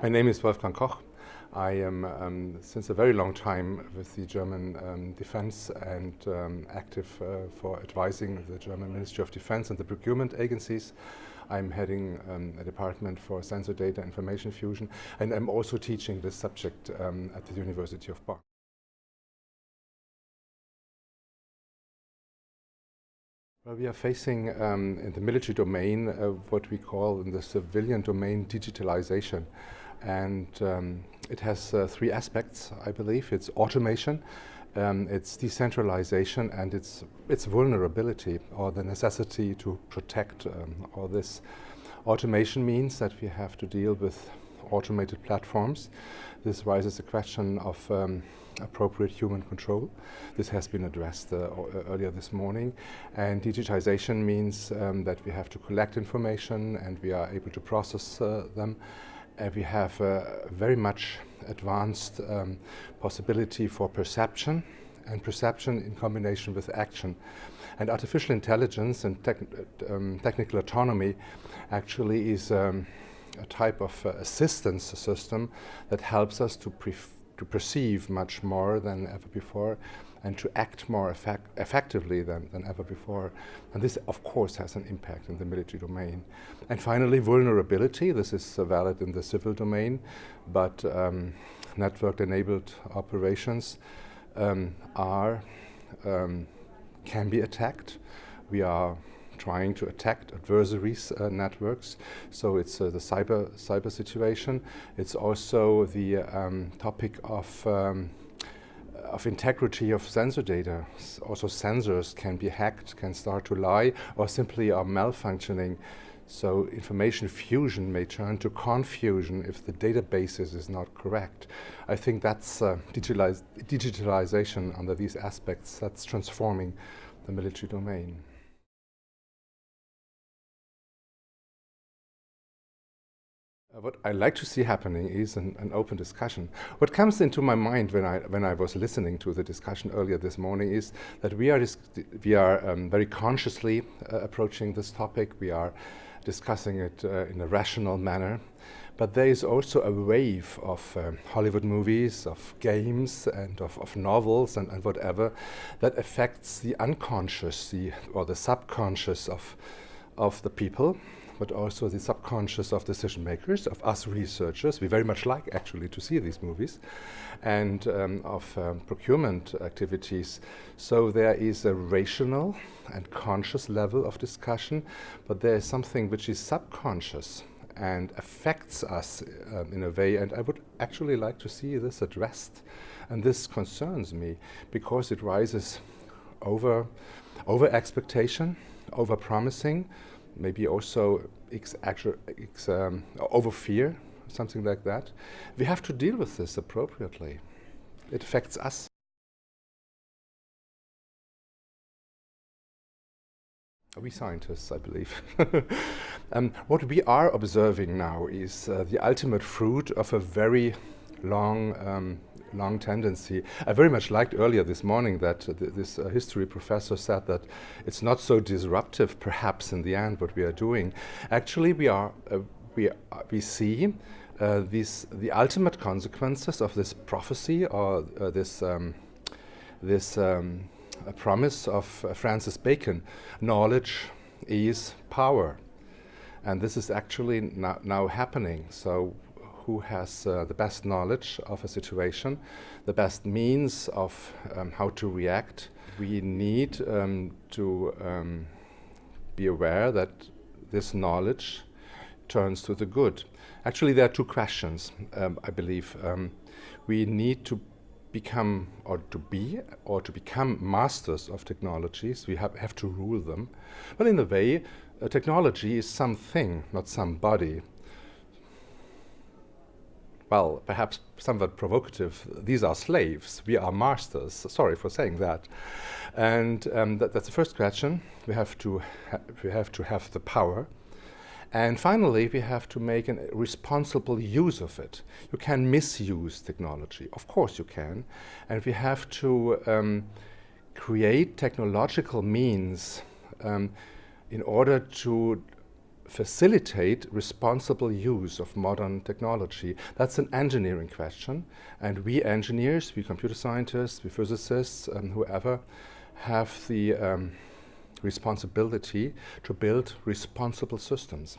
My name is Wolfgang Koch. I am since a very long time with the German Defense and active for advising the German Ministry of Defense and the procurement agencies. I'm heading a department for sensor data information fusion, and I'm also teaching this subject at the University of Bonn. Well, we are facing in the military domain what we call in the civilian domain digitalization. And it has three aspects, I believe. It's automation, it's decentralization, and it's vulnerability, or the necessity to protect all this. Automation means that we have to deal with automated platforms. This raises the question of appropriate human control. This has been addressed earlier this morning. And digitization means that we have to collect information and we are able to process them. We have a very much advanced possibility for perception, and perception in combination with action. And artificial intelligence and technical autonomy actually is a type of assistance system that helps us to perceive much more than ever before and to act more effectively than ever before. And this, of course, has an impact in the military domain. And finally, vulnerability. This is valid in the civil domain, but network-enabled operations can be attacked. We are trying to attack adversaries' networks. So it's the cyber situation. It's also the topic of integrity of sensor data. Also sensors can be hacked, can start to lie, or simply are malfunctioning. So information fusion may turn to confusion if the databases is not correct. I think that's digitalization under these aspects that's transforming the military domain. What I like to see happening is an open discussion. What comes into my mind when I was listening to the discussion earlier this morning is that we are very consciously approaching this topic. We are discussing it in a rational manner. But there is also a wave of Hollywood movies, of games, and of novels and whatever that affects the unconscious or the subconscious of the people, but also the subconscious of decision makers, of us researchers. We very much like actually to see these movies, and of procurement activities. So there is a rational and conscious level of discussion, but there is something which is subconscious and affects us in a way, and I would actually like to see this addressed. And this concerns me because it rises over expectation, over promising, maybe also over fear, something like that. We have to deal with this appropriately. It affects us. We scientists, I believe. What we are observing now is the ultimate fruit of a very long tendency. I very much liked earlier this morning that this history professor said that it's not so disruptive, perhaps in the end, what we are doing. Actually, we see the ultimate consequences of this prophecy or this promise of Francis Bacon. Knowledge is power, and this is actually now happening. So who has the best knowledge of a situation, the best means of how to react. We need to be aware that this knowledge turns to the good. Actually, there are two questions, I believe. We need to become or to become masters of technologies. We have to rule them. But in a way, technology is something, not somebody. Well, perhaps somewhat provocative, these are slaves, we are masters. Sorry for saying that. And that's the first question. We have to have the power. And finally, we have to make a responsible use of it. You can misuse technology, of course you can. And we have to create technological means in order to facilitate responsible use of modern technology? That's an engineering question, and we engineers, we computer scientists, we physicists, and whoever have the responsibility to build responsible systems.